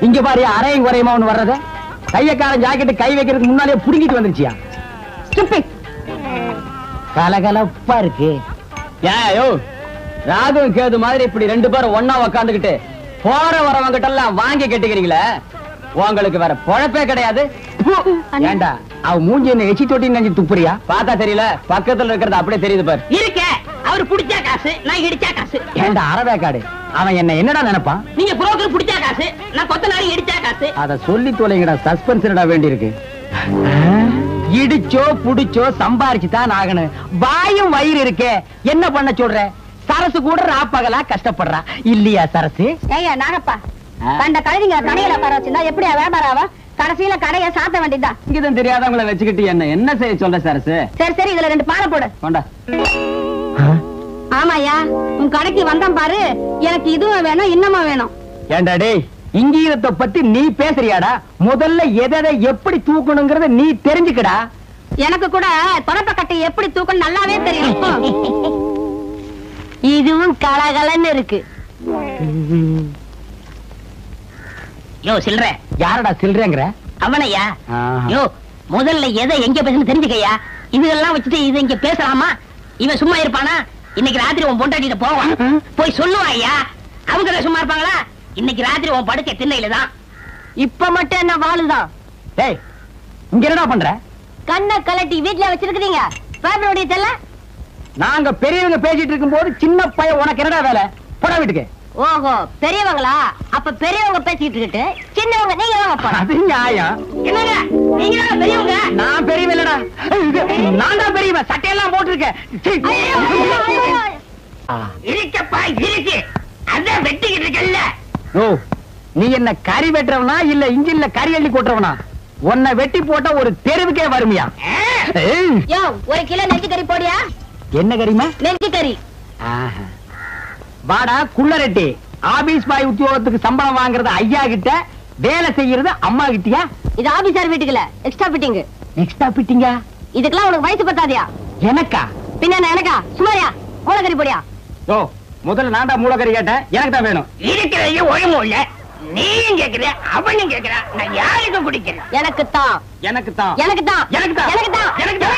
இங்க பாரு அரையும் குறையுமா ஒண்ணு வர்றத கையக்காரன் ஜாக்கெட்டு கை வைக்கிறதுக்கு முன்னாலே புடுங்கிட்டு வந்துருச்சியா கலகலப்பா இருக்கு ஏயோ ராகு கேது மாதிரி இப்படி ரெண்டு பேரும் ஒன்னா உக்காந்துக்கிட்டு போற வரவங்கிட்ட எல்லாம் வாங்கி கட்டிக்கிறீங்களே உங்களுக்கு வேற பொழப்பே கிடையாது ஏண்டா அவ மூஞ்சி என்ன எச்சி தொட்டி நினைச்சு துப்புறியா பார்த்தா தெரியல பக்கத்துல இருக்கிறது அப்படியே தெரியுது பாரு இருக்க அவர் புடிச்சா காசு நான் இடிச்சா காசு ஏண்டா அரவேக்காடு அவன் என்ன என்னடா நினைப்பான் நீங்க புரோக்கர் புடிச்சா காசு நான் கொத்தனாரி இடிச்சா காசு அத சொல்லி தொலைங்கடா சஸ்பென்ஸ் என்னடா வேண்டி இருக்கு இடிச்சோ புடிச்சோ சம்பாரிச்சு தான் ஆகணும் வாயும் வயிறு இருக்கே என்ன பண்ண சொல்ற சரசு கூட ராப்பகலா கஷ்டப்படுறா இல்லையா சரசு ஏய்யா நாகப்பா கண்ட கழுதிங்க கடையில உட்கார வச்சிருந்தா எப்படியா வியாபாரம் ஆவா கடைசியில கடையை சாத்த வேண்டியதுதான் இங்கதான் தெரியாதவங்களை வச்சுக்கிட்டு என்ன செய்ய சொல்ற சரசு சரி சரி இதுல 2 பாலை போடு கொண்டா ஆமாயா உன் கடைக்கு வந்தேன் பாரு எனக்கு இதுவும் வேணும் இன்னமும் வேணும் ஏண்டா டேய் இங்கீதத்தை பத்தி நீ பேசுறியாடா முதல்ல எதை எப்படி தூக்கணுங்கிறத நீ தெரிஞ்சுக்கடா எனக்கு கூட தொடப்ப கட்டை எப்படி தூக்கணும் நல்லாவே தெரியும் இதுவும் கலகலன்னு இருக்கு யோ சில்ற யாரடா சில்றேங்கிற அவனையா யோ முதல்ல எதை எங்க பேசணும் தெரிஞ்சுக்கையா இதெல்லாம் வச்சுட்டு இது இங்க பேசலாமா இவன் சும்மா இருப்பானா இன்னைக்கு ராத்திரி உன் பொண்டாட்டிட்ட போவான் போய் சொல்லுவாயா அவங்க சும்மா இருப்பாங்களா இன்னைக்கு ராத்திரி உன் படுக்க திண்ணையில தான் இப்ப மட்டும் என்ன வாளுதான் டேய் இங்க என்னடா பண்ற கண்ணை கலட்டி வீட்டுல வச்சிருக்கீங்க பேப்பருடைய தெல்ல நாங்க பெரியவங்க பேசிட்டு இருக்கும்போது சின்ன பையன் உனக்கு என்னடா வேலை போடா வீட்டுக்கு ஓஹோ பெரியவங்களா அப்ப பெரியவங்க பேசிட்டு இருக்கு சின்னவங்க நீங்க வாங்க அது நியாயம் என்னங்க நீங்க பெரியவங்க நான் பெரியவன் இல்லடா நான் தான் பெரியவன் சட்டையெல்லாம் போட்டிருக்கேன் இருக்கப்பா இருக்கு அதான் வெட்டிக்கிட்டு இருக்கல்ல ஓ நீ என்ன கறி வெட்டுறவனா இல்ல இன்ஜின்ல கறி அள்ளி கொட்டுறவனா உன்னை வெட்டி போட்டா ஒரு தெருவுக்கே வருமியா யோ 1 கிலோ நெஞ்சு கறி போடியா என்ன கறிமா நெஞ்சு கறி வாடா குள்ளரெட்டி ஆபீஸ் பாய் உத்தியோகத்துக்கு சம்பளம் வாங்குறது ஐயா கிட்ட வேலை செய்யறது அம்மா கிட்டியா இது ஆபீசர் வீட்டுக்குல எக்ஸ்ட்ரா ஃபிட்டிங் எக்ஸ்ட்ரா ஃபிட்டிங்கா இதுக்கெல்லாம் உனக்கு வயசு பத்தாதியா எனக்கா பின்ன எனக்கா சுமாரியா மூலக்கறி போடியா ஓ முதல்ல நான்டா மூலக்கறி கேட்டேன் எனக்கு தான் வேணும் இருக்கிறதையும் ஒழுங்கும் இல்ல நீயும் கேக்குற அவனும் கேக்குற நான் யாருக்கும் குடிக்கிறேன் எனக்கு தான் எனக்கு தான் எனக்கு தான் எனக்கு தான் எனக்கு தான் எனக்கு தான்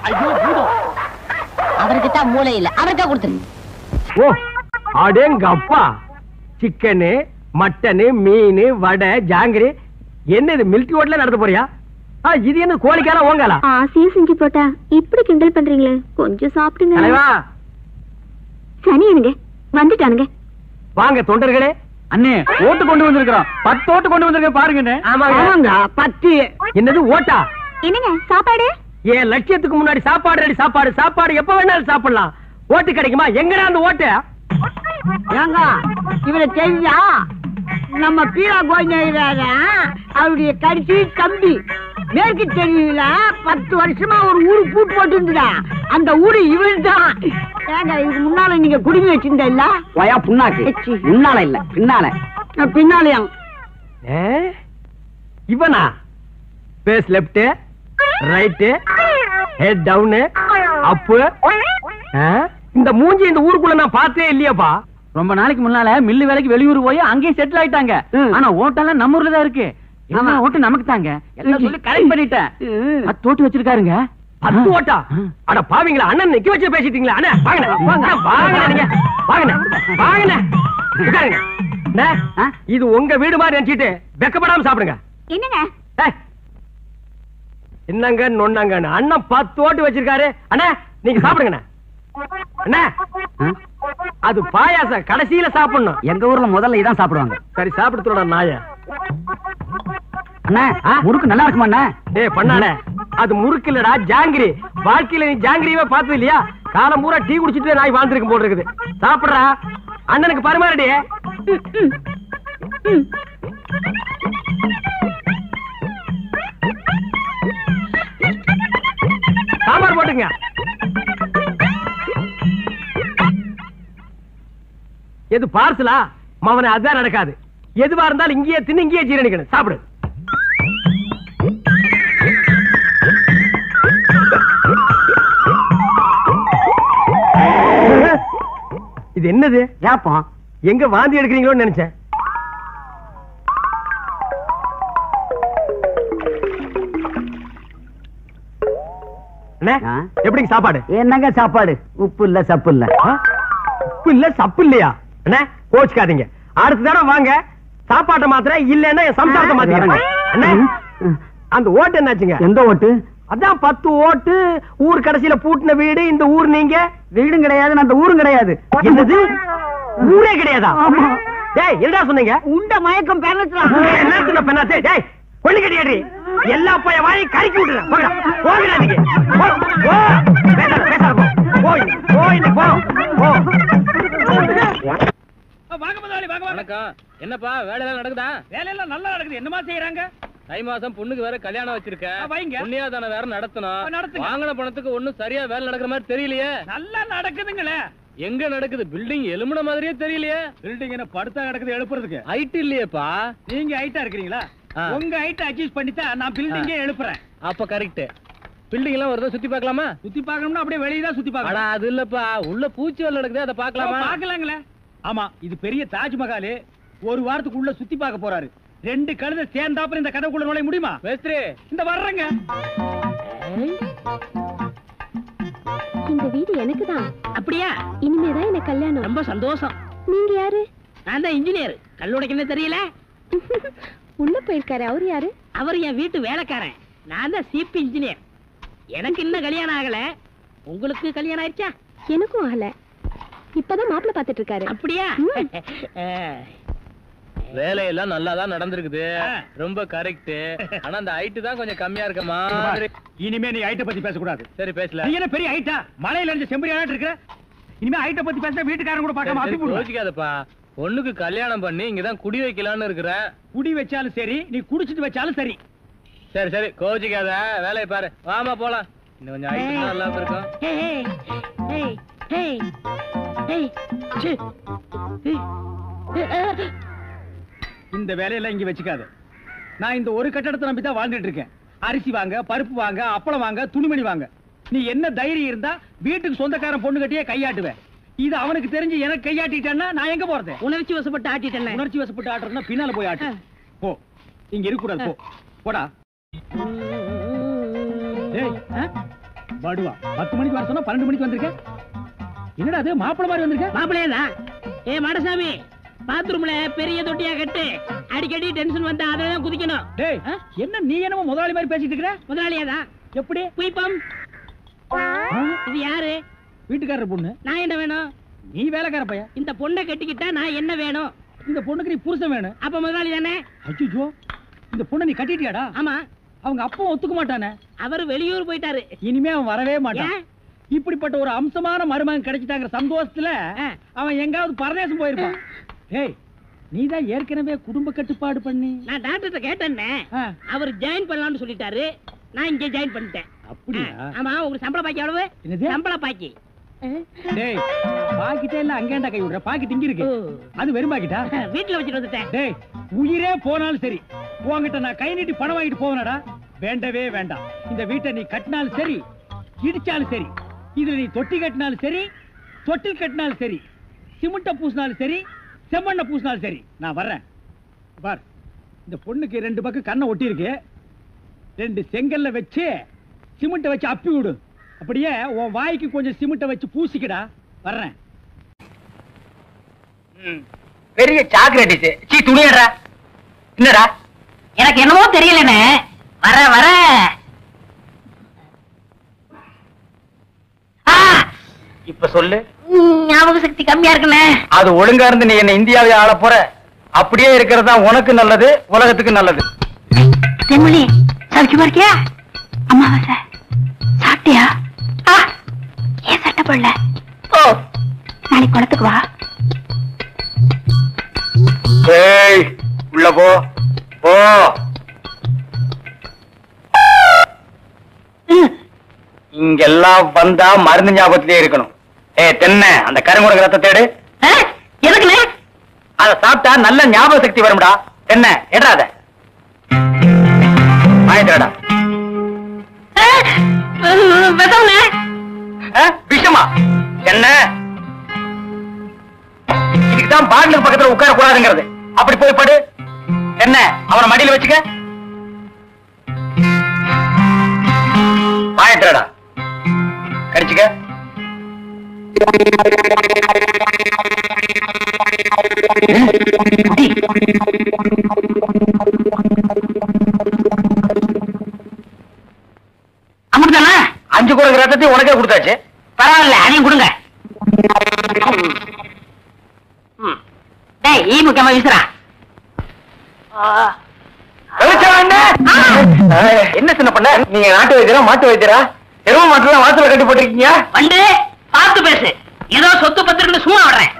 ஐயோ பூதம் அவருக்கு தான் மூளை இல்ல அவருக்கா கொடுத்துரு ஓ அடேங்க அப்பா சிக்கனு மட்டனு மீன் வடை ஜாங்கிரி என்ன இது மில்கி ஹோட்டல்ல நடத்த போறியா இது என்ன கோழிக்கார ஓங்காலா ஆசையா செஞ்சு போட்டா இப்படி கிண்டல் பண்றீங்களே கொஞ்சம் சாப்பிடுங்க தலைவா சனி எனக்கு வந்துட்டானுங்க வாங்க தொண்டர்களே அண்ணே ஓட்டு கொண்டு வந்திருக்கிறோம் 10 ஓட்டு கொண்டு வந்திருக்கேன் பாருங்க ஆமாங்க 10 என்னது ஓட்டா என்னங்க சாப்பாடு ஏன் லட்சியத்துக்கு முன்னாடி சாப்பாடு ரெடி சாப்பாடு சாப்பாடு எப்ப வேணாலும் சாப்பிடலாம் ஓட்டு கிடைக்குமா எங்கடா அந்த ஓட்டு ஏங்க இவரை தெரிஞ்சா நம்ம பீரா கோயில அவருடைய கடைசி தம்பி மேற்கு தெருவில 10 வருஷமா ஒரு ஊரு பூட்டு போட்டு இருந்துடா அந்த ஊரு இவன் தான் ஏங்க இதுக்கு முன்னால நீங்க குடிமை வச்சிருந்த இல்ல வயா புண்ணாக்கு முன்னால இல்ல பின்னால பின்னாலயம் இவனா face left right head down up இந்த மூஞ்சி இந்த ஊருக்குள்ள நான் பார்த்தே இல்லையாப்பா ரொம்ப நாளைக்கு முன்னால மில்லு வேலைக்கு வெளியூர் போய் அங்கேயே செட்டில் ஆயிட்டாங்க ஆனா ஓட்டெல்லாம் நம்ம ஊர்ல தான் இருக்கு ஓட்டு நமக்கு தாங்க எல்லாம் சொல்லி கரெக்ட் பண்ணிட்டேன் 10 ஓட்டு வச்சிருக்காருங்க 10 ஓட்டா அட பாவீங்களா அண்ணன் நிக்க வச்சு பேசிட்டீங்களா அண்ணா வாங்க வாங்க உட்காருங்க இது உங்க வீடு மாதிரி நினைச்சிட்டு வெக்கப்படாம சாப்பிடுங்க என்னங்க என்னங்க நொன்னாங்க அண்ணன் 10 ஓட்டு வச்சிருக்காரு அண்ணா நீங்க சாப்பிடுங்க அண்ணா அது பாயாசம் கடைசியில சாப்பிடணும் எங்க ஊர்ல முதல்ல இதான் சாப்பிடுவாங்க சரி சாப்பிடுறோட நாய அண்ணா முறுக்கு நல்லா இருக்குமா அண்ணா டேய் பண்ணானே அது முறுக்கு இல்லடா ஜாங்கிரி வாழ்க்கையில நீ ஜாங்கிரியவே பார்த்தது இல்லையா காலம் பூரா டீ குடிச்சிட்டு நாய் வாழ்ந்துருக்கு போல இருக்குது சாப்பிடுறா அண்ணனுக்கு பரிமாறடி சாம்பார் போட்டுங்க எது பார்சலா மவன அதான் நடக்காது எதுவா இருந்தாலும் இங்கேயே தின்னு இங்கேயே ஜீரணிக்கணும் சாப்பிடு இது என்னது ஏப்பா எங்க வாந்தி எடுக்கிறீங்களோன்னு நினைச்சேன் அண்ணே எப்படிங்க சாப்பாடு? என்னங்க சாப்பாடு? உப்பு இல்ல சப்பு இல்ல. உப்பு இல்ல சப்பு இல்லையா? அண்ணே கோச்சுக்காதீங்க, அடுத்த தடவை வாங்க சாப்பாட்டை மாத்திர இல்லன்னா என் சம்சாரத்தை மாத்திக்கிறேன். அண்ணே அந்த ஓட்டு என்னாச்சுங்க? எந்த ஓட்டு? அதான் 10 ஓட்டு ஊர் கடைசியில பூட்டின வீடு. இந்த ஊர் நீங்க வீடும் கிடையாது, அந்த ஊரும் கிடையாது. என்னது ஊரே கிடையாதா? டேய் என்னடா சொன்னீங்க? உண்ட மயக்கம் பெறலாம். என்ன சொன்ன பெண்ணாத்தே? டேய் கொள்ளி கட்டியாடி எல்லா பைய வாயை கறிக்கி விட்டுறேன். போடா போங்கடா நீங்க. போ போ பேசாத பேசாத போ போ போ. வாங்க முதலாளி வாங்க. வணக்கம். என்னப்பா வேலை எல்லாம் நடக்குதா? வேலை எல்லாம் நல்லா நடக்குது. என்னமா செய்யறாங்க? தை மாசம் பொண்ணுக்கு வேற கல்யாணம் வச்சிருக்கேன். புண்ணியாதான வேற நடத்தணும். வாங்கின பணத்துக்கு ஒண்ணும் சரியா வேலை நடக்கிற மாதிரி தெரியலையே. நல்லா நடக்குதுங்களே. எங்க நடக்குது? பில்டிங் எலும்புன மாதிரியே தெரியலையே. பில்டிங் என்ன படுத்தா நடக்குது எழுப்புறதுக்கு? ஹைட் இல்லையேப்பா. நீங்க ஹைட்டா இருக்கிறீங்களா? உங்க ஹைட் அட்ஜஸ்ட் பண்ணிட்டா நான் பில்டிங்கே எழுப்புறேன். அப்ப கரெக்ட். பில்டிங் எல்லாம் வருதா சுத்தி பார்க்கலாமா? சுத்தி பார்க்கணும்னா அப்படியே வெளியே தான் சுத்தி பார்க்கலாம். அது இல்லப்பா, உள்ள பூச்சி வேலை நடக்குது, அதை பார்க்கலாமா? பார்க்கலாங்களே. ஆமா, இது பெரிய தாஜ்மஹால். ஒரு வாரத்துக்கு உள்ள சுத்தி பார்க்க போறாரு. 2 கழுதை சேர்ந்தாப்புறம் இந்த கதவுக்குள்ள நுழைய முடியுமா? மேஸ்திரி இந்த வர்றங்க. இந்த வீடு எனக்கு தான். அப்படியா? இனிமேதான் எனக்கு கல்யாணம். ரொம்ப சந்தோஷம். நீங்க யாரு? நான் தான் இன்ஜினியர். கல்லுடைக்கு என்ன தெரியல? உள்ள போயிருக்காரு. அவரு யாரு? அவர் என் வீட்டு வேலைக்காரன். நான் தான் சீப் இன்ஜினியர். எனக்கு இன்னும் கல்யாணம் ஆகல. உங்களுக்கு கல்யாணம் ஆயிடுச்சா? எனக்கும் ஆகல. இப்பதான் மாப்பிள்ளை பாத்துட்டு இருக்காரு. அப்படியா? வேலையெல்லாம் நல்லா தான் நடந்திருக்குது. ரொம்ப கரெக்ட். ஆனா அந்த ஹைட் தான் கொஞ்சம் கம்மியா இருக்க மாதிரி. இனிமே நீ ஹைட்ட பத்தி பேச கூடாது. சரி பேசல. நீ என்ன பெரிய ஹைட்டா? மலையில இருந்து செம்பரியாட்டு இருக்க. இனிமே ஹைட்ட பத்தி பேசினா வீட்டுக்காரங்க கூட பார்க்காம அப்படி போச்சுக்காதப்பா. பொண்ணுக்கு கல்யாணம் பண்ணி இங்கதான் குடி வைக்கலாம்னு இருக்கிறேன். குடி வச்சாலும் சரி, நீ குடிச்சிட்டு வச்சாலும் சரி. சரி சரி கோச்சிக்காத, வேலையை பாரு. வாமா போலாம். இன்னும் கொஞ்சம் ஹைட் நல்லா இருக்கும். இந்த வேலையெல்லாம் இங்க வச்சுக்காத. நான் இந்த ஒரு கட்டடத்தை நம்பி தான் வாழ்ந்துட்டு இருக்கேன். அரிசி வாங்க, பருப்பு வாங்க, அப்பளம் வாங்க, துணிமணி வாங்க. நீ என்ன தைரியம் இருந்தா வீட்டுக்கு சொந்தக்காரன் பொண்ணு கட்டியே கையாட்டுவேன். இது அவனுக்கு தெரிஞ்சு எனக்கு கையாட்டிட்டேன்னா நான் எங்க போறது? உணர்ச்சி வசப்பட்டு ஆட்டிட்டேன். உணர்ச்சி வசப்பட்டு ஆட்டுறதுன்னா பின்னால போய் ஆட்டு. போ, இங்க இருக்க கூடாது. போ போடா. பாடுவா 10 மணிக்கு வர சொன்னா 12 மணிக்கு வந்திருக்கேன். என்னடா அது மாப்பிள மாதிரி வந்திருக்க? மாப்பிளையா தான். மாடசாமி, பாத்ரூம்ல பெரிய தொட்டியா கட்டு. அடிக்கடி டென்ஷன் வந்தா அதெல்லாம் குதிக்கணும். டேய் என்ன நீ என்னமோ முதலாளி மாதிரி பேசிட்டு இருக்கற? முதலாளியா தான். எப்படி? குயிப்பம். இது யாரு? வீட்டுக்காரர் பொண்ணு. நான் என்ன வேணும்? நீ வேலைக்கார பையன். இந்த பொண்ணை கட்டிக்கிட்டா நான் என்ன வேணும்? இந்த பொண்ணுக்கு நீ புருஷன் வேணும். அப்ப முதலாளி தானே? அச்சோ, இந்த பொண்ணை நீ கட்டிட்டியாடா? ஆமா. அவங்க அப்பா ஒத்துக்க மாட்டானே. அவர் வெளியூர் போயிட்டாரு. இனிமே அவன் வரவே மாட்டான். இப்படிப்பட்ட ஒரு அம்சமான மருமகன் கிடைச்சிட்டாங்கிற சந்தோஷத்துல அவன் எங்காவது பரதேசம் போயிருப்பான். ஏய், நீதான் ஏற்கனவே குடும்ப கட்டுப்பாடு பண்ணி. நான் டாக்டர்கிட்ட கேட்டேன்னே. அவர் ஜாயின் பண்ணலாம்னு சொல்லிட்டாரு. நான் இங்க ஜாயின் பண்ணிட்டேன். அப்படியா? ஆமா. உங்களுக்கு சம்பள பாக்கி எவ்வளவு? என்னது? சம்பள பாக்கி. டேய், பாக்கிட்டே இல்ல அங்கேண்டா கை விடுற. பாக்கெட் இங்க இருக்கு. அது வெறும் பாக்கிட்டா? வீட்டுல வச்சிட்டு வந்துட்டேன். டேய், உயிரே போனாலும் சரி உன்கிட்ட நான் கை நீட்டி பணம் வாங்கிட்டு போவேனடா. வேண்டவே வேண்டாம். இந்த வீட்டை நீ கட்டினாலும் சரி, இடிச்சாலும் சரி, இதுல நீ தொட்டி கட்டினாலும் சரி, தொட்டில் கட்டினாலும் சரி, சிமெண்ட பூசினாலும் சரி, செம்மண்ண பூசினாலும் சரி, நான் வர்றேன். பார், இந்த பொண்ணுக்கு 2 பக்கம் கண்ணை ஒட்டி இருக்கு. 2 செங்கல்ல வச்சு சிமெண்ட வச்சு அப்பி விடு. அப்படியே உன் வாய்க்கு கொஞ்சம் சிமெண்ட வச்சு பூசிக்கடா. வர்றேன். பெரிய சாக்லேட். சீ துணியடா. என்னடா? எனக்கு என்னமோ தெரியலனே. வர வர இப்ப சொல்லு. ஞாபக சக்தி கம்மியா இருக்குனே. அது ஒழுங்கா இருந்து நீ என்ன இந்தியாவை ஆள போற. அப்படியே இருக்கிறது தான் உனக்கு நல்லது, உலகத்துக்கு நல்லது. தெம்மணி, சௌக்கியமா இருக்கியா? அம்மாவாசை சாப்பிட்டியா? ஏன் சட்டை போடல? ஓ, நாளைக்கு குளத்துக்கு வா. ஏய், உள்ள போ போ. இங்கெல்லாம் வந்தா மருந்து ஞாபகத்திலே இருக்கணும். தென்னை, அந்த கருங்குடக ரத்த தேடு. எதுக்குண்ணே? அத சாப்பிட்டா நல்ல ஞாபக சக்தி வரும்டா. தென்னை எடாத வாங்கிடா. விஷமா என்ன? இதுக்குதான் பாட்லர் பக்கத்துல உட்கார கூடாதுங்கிறது. அப்படி போய் படு. என்ன, அவனை மடியில வச்சுக்க. வாங்கிட்டா. அமிர்தானா 5 குடம் ரத்தத்தையும் உனக்கே கொடுத்தாச்சு. பரவாயில்ல, அதையும் கொடுங்க. டேய், ஈ முக்கியமா வீசுறா. என்ன சின்ன பண்ண, நீங்க நாட்டு வைத்தியரா மாட்டு வைத்தியரா? எரும மாட்டுல வாசல கட்டி போட்டிருக்கீங்க. வந்து பார்த்து பேசு. ஏதோ சொத்து பத்திரன்னு சும்மா வர்றேன்.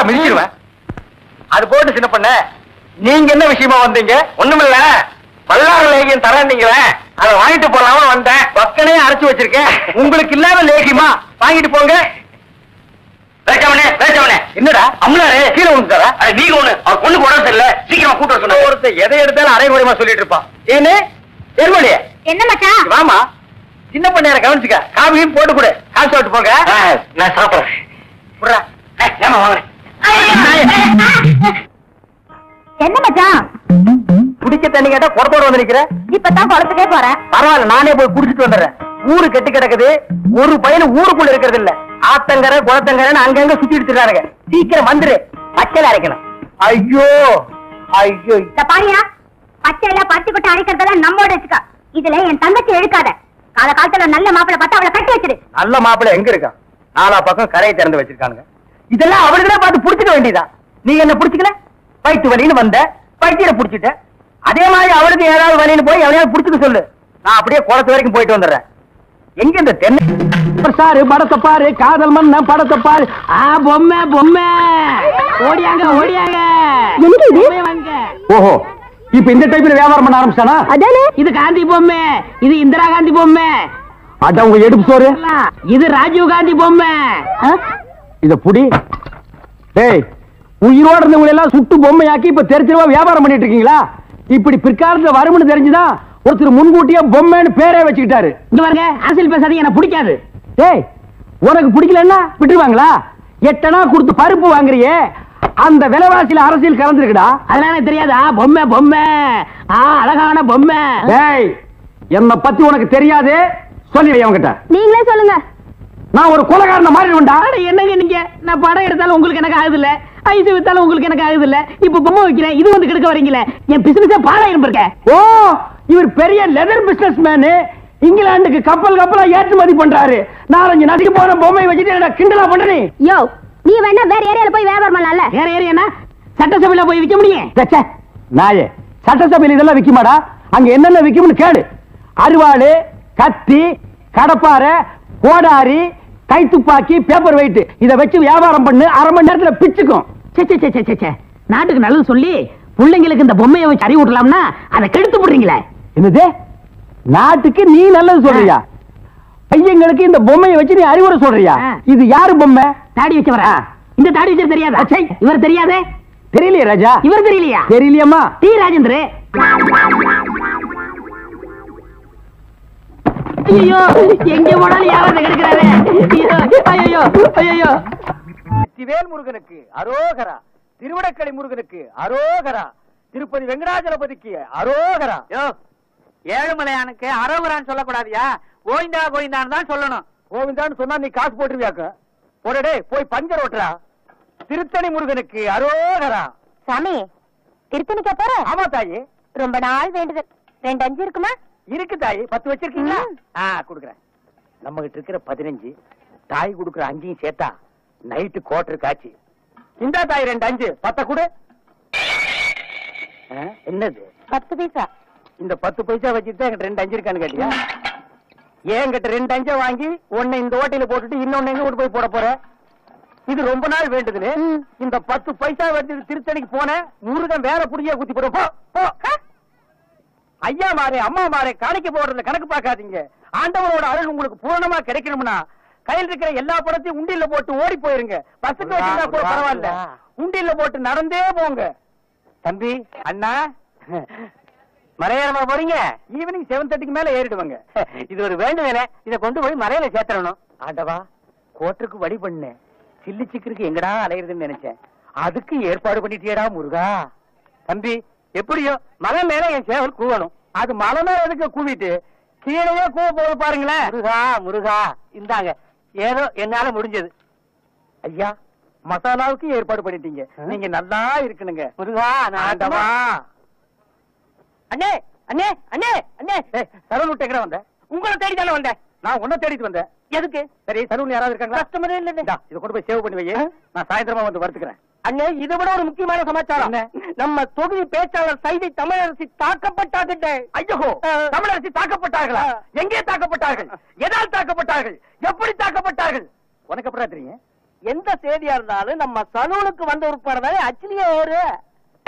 மிதிச்சிருவேன். அது போட்டு சின்ன பண்ண, நீங்க என்ன விஷயமா வந்தீங்க? ஒண்ணுமில்ல, பல்லாறு லேகியம் தரேன்னீங்களே, அதை வாங்கிட்டு போலாம வந்தேன். பக்கனே அரைச்சு வச்சிருக்கேன். உங்களுக்கு இல்லாத லேகியமா? வாங்கிட்டு போங்க. என்னடா அம்லாரு கீழே ஒண்ணு தர? நீங்க ஒண்ணு, அவர் பொண்ணுக்கு உடம்பு சரியில்லை, சீக்கிரமா கூட்ட சொன்ன. ஒருத்தர் எதை எடுத்தாலும் அரைகுறையமா சொல்லிட்டு இருப்பான். ஏன்னு எருமலிய என்ன மச்சான்? வாமா, சின்ன பண்ண கவனிச்சுக்க. காபியும் போட்டு கொடு, காசு விட்டு போங்க. நான் சாப்பிடுறேன். ஏமா வாங்க. என்ன மச்சான்? குடிக்க தண்ணி கேட்டா குடத்தோட வந்து நிக்கிற. இப்பதான் குளத்துக்கே போறேன். பரவாயில்ல, நானே போய் குடிச்சிட்டு வந்துடுறேன். ஊரு கெட்டு கிடக்குது, ஒரு பையன் ஊருக்குள்ள இருக்கிறது இல்ல. ஆத்தங்கரை குளத்தங்கரைன்னு அங்கங்க சுத்திட்டு இருக்காருங்க. சீக்கிரம் வந்துரு, பச்சையில அரைக்கணும். ஐயோ ஐயோ, பாரியா, பச்சையில பத்தி கொட்டை அரைக்கிறதெல்லாம் நம்மோட வச்சுக்கா. இதுல என் தங்கச்சி எழுக்காத. கால காலத்துல நல்ல மாப்பிளை பார்த்தா அவளை கட்டி வச்சிரு. நல்ல மாப்பிள்ளை எங்க இருக்கான்? நாலா பக்கம் கரையை திறந்து வச்சிருக்கானுங்க. இதெல்லாம் அவளுக்குதான் பார்த்து புடிச்சுக்க வேண்டியதா? நீங்க என்ன புடிச்சுக்கல? வயிற்று வலின்னு வந்த, வயிற்சியில புடிச்சிட்ட. அதே மாதிரி அவளுக்கு ஏதாவது வலின்னு போய் எவனையாவது புடிச்சுக்க சொல்லு. நான் அப்படியே குளத்து வரைக்கும் போயிட்டு வந்துடுறேன். எங்க இந்த தென்னை சாரு படத்தை பாரு, காதல் மன்ன படத்தை பாரு. பொம்மை பொம்மை ஓடியாங்க ஓடியாங்க. ஓஹோ, இப்ப இந்த டைப்ல வியாபாரம் பண்ண ஆரம்பிச்சானா? அதானே, இது காந்தி பொம்மை, இது இந்திரா காந்தி பொம்மை. அட உங்க எடுப்பு சோறு. இது ராஜீவ் காந்தி பொம்மை. இத புடி. டேய், உயிரோட இருந்தவங்க எல்லாம் சுட்டு பொம்மையாக்கி இப்ப தெரிஞ்சிருவா வியாபாரம் பண்ணிட்டு இருக்கீங்களா? இப்படி பிற்காலத்துல வரும்னு தெரிஞ்சுதான் ஒருத்தர் முன்கூட்டியே பொம்மைன்னு பேரே வச்சுக்கிட்டாரு. இங்க பாருங்க, அரசியல் பேசாதீங்க, எனக்கு பிடிக்காது. டேய், உனக்கு பிடிக்கலன்னா விட்டுருவாங்களா? 8 அணா கொடுத்து பருப்பு வாங்குறியே, அந்த விலைவாசியில அரசியல் கலந்துருக்குடா. அதனால தெரியாதா? பொம்மை பொம்மை, அழகான பொம்மை. டேய், என்ன பத்தி உனக்கு தெரியாது, சொல்லிடுறேன் அவங்கிட்ட. நீங்களே சொல்லுங்க. நான் ஒரு கொலைகாரனை மாறிடுவேன்டா. என்னங்க நீங்க, நான் படம் எடுத்தாலும் உங்களுக்கு எனக்கு ஆகுது இல்ல, ஐஸ் வித்தாலும் உங்களுக்கு எனக்கு ஆகுது இல்ல, இப்ப பொம்மை வைக்கிறேன், இது வந்து கெடுக்க வரீங்களே. என் பிசினஸே பாழாயிரம் இருக்க. ஓ, இவர் பெரிய லெதர் பிசினஸ் மேனு, இங்கிலாந்துக்கு கப்பலா ஏற்றுமதி பண்றாரு. 4-5 நாளைக்கு போற பொம்மை வச்சுட்டு கிண்டலா பண்றீ? யோ, நீ வேணா வேற ஏரியால போய் வியாபாரம் பண்ணலாம்ல. வேற ஏரியா சட்டசபையில போய் விற்க முடியும்? நாயே, சட்டசபையில் இதெல்லாம் விக்குமாடா? அங்க என்னென்ன விக்கும்னு கேடு. அருவாளு, கத்தி, கடப்பாரை, கோடாரி, கைத்துப்பாக்கி, பேப்பர் வெயிட், இதை வச்சு வியாபாரம் பண்ணு, அரை மணி நேரத்துல பிச்சுக்கும். நாட்டுக்கு நல்லது சொல்லி பிள்ளைங்களுக்கு இந்த பொம்மையை வச்சு அறிவு விடலாம்னா அதை கெடுத்து போடுறீங்களே. என்னது? நாட்டுக்கு நீ நல்லது சொல்றியா? பையங்களுக்கு இந்த பொம்மையை வச்சு நீ அறிவுரை சொல்றியா? இது யாரு பொம்மை? தாடி வச்சவரா? இந்த தாடி வச்சது தெரியாதா? இவர் தெரியாதே? தெரியலையே ராஜா. இவர் தெரியலையா? தெரியலையம்மா. டி ராஜேந்திர. ஐயோ, எங்க போனாலும் யாராவது கிடைக்கிறாரு. ஐயோ ஐயோ. சிவேல் முருகனுக்கு அரோகரா, திருவடக்கடை முருகனுக்கு அரோகரா, திருப்பதி வெங்கடாஜலபதிக்கு அரோகரா. ஏழுமலையானுக்கு அரோகரான்னு சொல்லக்கூடாதியா, கோவிந்தா கோவிந்தான்னு தான் சொல்லணும். கோவிந்தான்னு சொன்னா நீ காசு போட்டுருவியாக்க. போடே, போய் பஞ்சர் ஓட்டுறா. திருத்தணி முருகனுக்கு அரோகரா. சாமி, திருத்தணிக்கா போற? ஆமா தாயி, ரொம்ப நாள் வேண்டுதல். 2 5 இருக்குமா? இருக்கு தாயி. 10 வச்சிருக்கீங்களா? குடுக்குறேன். நம்ம கிட்ட இருக்கிற 15, தாய் குடுக்குற 5 சேர்த்தா நைட்டு கோட்டர் காட்சி. இந்த தாய் 2 5 10 கொடு. என்னது? 10 பைசா. இந்த 10 பைசா வச்சுட்டு என்கிட்ட 2 5 இருக்கான்னு கேட்டியா? என்கிட்ட 2 5 வாங்கி ஒன்னு இந்த ஓட்டையில போட்டுட்டு இன்னொன்னு எங்க கொண்டு போய் போட போற? இது ரொம்ப நாள் வேண்டுதுன்னு இந்த 10 பைசா வச்சு திருத்தணிக்கு போன முருகன் வேற புடிய குத்தி போட. போ. ஐயா மாரே, அம்மா மாரே, காணிக்க போடுறதுல கணக்கு பார்க்காதீங்க. ஆண்டவரோட அருள் உங்களுக்கு பூரணமா கிடைக்கணும்னா கையில் இருக்கிற எல்லா படத்தையும் உண்டியில போட்டு ஓடி போயிருங்க. பஸ்ஸுக்கு வச்சிருந்தா கூட பரவாயில்ல, உண்டியில போட்டு நடந்தே போங்க. தம்பி, அண்ணா, மலையேறமா போறீங்க? ஈவினிங் 7:30க்கு மேல ஏறிடுவாங்க. இது ஒரு வேண்டுதலே, இதை கொண்டு போய் மலையில சேர்த்தரணும். ஆண்டவா, கோட்டருக்கு வழி பண்ணு. சில்லி சிக்கருக்கு எங்கடா அலையிறதுன்னு நினைச்சேன், அதுக்கு ஏற்பாடு பண்ணிட்டியடா முருகா. தம்பி, எப்படியோ மலை மேல என் சேவல் கூவணும். அது மலை மேல எதுக்கு கூவிட்டு கீழே கூவ போக பாருங்களேன். முருகா முருகா, இந்தாங்க ஏதோ என்னால முடிஞ்சது. ஐயா, மசாலாவுக்கு ஏற்பாடு பண்ணிட்டீங்க. நீங்க நல்லா இருக்கணுங்க. முருகா, ஆண்டவா. அண்ணே அண்ணே அண்ணே அண்ணே, சரவண எங்க வந்த? உங்களை தேடி தானே வந்தேன். நான் உன்னை தேடிட்டு வந்தேன். எதுக்கு? சரி, சரவண யாராவது இருக்காங்களா? கஸ்டமரே இல்ல. இதை கொண்டு போய் சேவ் பண்ணி வை. நான் சாயந்தரமா வந்து வறுத்துக்கிறேன். அண்ணே, இதை விட ஒரு முக்கியமான சமாச்சாரம். நம்ம தொகுதி பேச்சாளர் சைதை தமிழரசி தாக்கப்பட்டார்கள். ஐயோ, தமிழரசி தாக்கப்பட்டார்களா? எங்கே தாக்கப்பட்டார்கள்? எதால் தாக்கப்பட்டார்கள்? எப்படி தாக்கப்பட்டார்கள்? உனக்கு எப்படி தெரியும்? எந்த செய்தியா இருந்தாலும் நம்ம சலூனுக்கு வந்த உட்படவே அச்சிலியே ஏறு.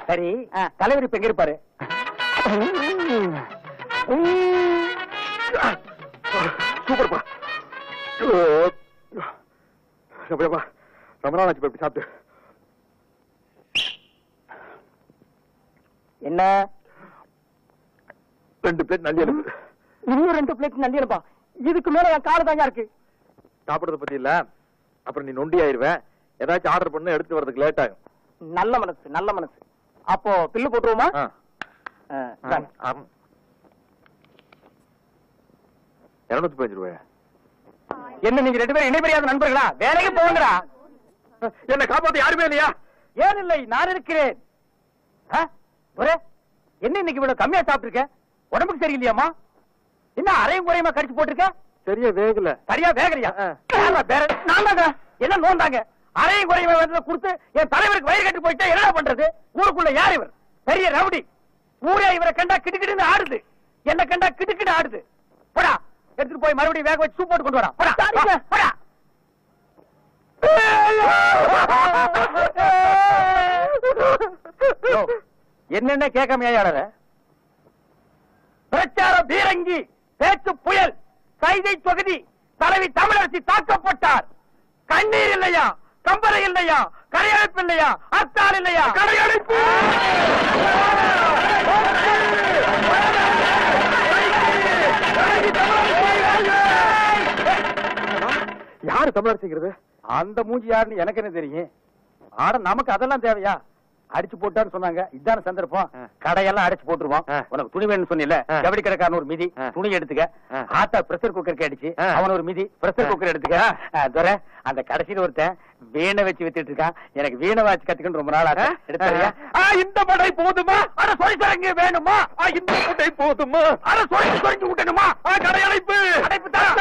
சரி, தலைவர் இப்ப எங்க இருப்பாரு? சூப்பர்ப்பா. ரொம்ப நாள் ஆச்சு சாப்பிட்டு. என்ன 2 பிளேட் நல்லி எலும்பு. இன்னும் 2 பிளேட் நல்லி எலும்பா? இதுக்கு மேல என் கால தாங்க இருக்கு. சாப்பிடுறத பத்தி இல்ல, அப்புறம் நீ நொண்டி ஆயிருவேன். ஏதாச்சும் ஆர்டர் பண்ண எடுத்து வரதுக்கு லேட் ஆகும். நல்ல மனசு, நல்ல மனசு. அப்போ பில்லு போட்டுருவோமா? 215 ரூபாய். என்ன நீங்க 2 பேரும் இணைபெரியாத நண்பர்களா? வேலைக்கு போங்கடா. என்ன காப்பாத்த யாருமே இல்லையா? ஏன் இல்லை, நான் இருக்கிறேன். என்ன இன்னைக்கு இவ்வளவு கம்மியா சாப்பிட்டுருக்க? உடம்புக்கு சரியில்லையாமா? என்ன அரையும் குறையுமா கடிச்சு போட்டிருக்க? சரியா வேகல. சரியா வேகலையா? என்ன நோந்தாங்க? அரையும் குறையுமா கொடுத்து என் தலைவருக்கு வயிறு கட்டி போயிட்டா என்ன பண்றது? ஊருக்குள்ள யார் இவர்? பெரிய ரவுடி. ஊரே இவரை கண்டா கிடுக்கிடுன்னு ஆடுது. என்ன கண்டா கிடுக்கிடு ஆடுது. போடா, எடுத்துட்டு போய் மறுபடியும் வேக வச்சு சூப் போட்டு கொண்டு வரா. போடா. என்னென்ன கேட்காம ஏயாளர? பிரச்சார பீரங்கி, பேச்சு புயல், கைதை தொகுதி தலைவி தமிழரசி தாக்கப்பட்டார். கண்ணீர் இல்லையா? கம்பரை இல்லையா? கரையடைப்பு இல்லையா? அத்தால் இல்லையா? கரையடைப்பு. யாரு தமிழரசிங்கிறது? அந்த மூஞ்சி யாருன்னு எனக்கு என்ன தெரியும்? ஆட நமக்கு அதெல்லாம் தேவையா? அடிச்சு போட்டான்னு சொன்னாங்க. இதான சந்தர்ப்பம். கடையெல்லாம் அடிச்சு போட்டுருவோம். உனக்கு துணி வேணும்னு சொன்னில, ஜவுளி கடைக்காரன் ஒரு மிதி துணி எடுத்துக்க. ஆத்தா பிரஷர் குக்கருக்கு அடிச்சு அவன் ஒரு மிதி பிரஷர் குக்கர் எடுத்துக்க. துரை, அந்த கடைசியில் ஒருத்தன் வீணை வச்சு வித்துட்டு இருக்கான். எனக்கு வீணை வாச்சு கத்துக்கணும் ரொம்ப நாள் ஆக. எடுத்துறியா? இந்த படை போதுமா? அட சொரிசரங்க வேணுமா? இந்த படை போதுமா? அட சொரிஞ்சு விட்டணுமா? கடையடைப்பு அடைப்பு தான்.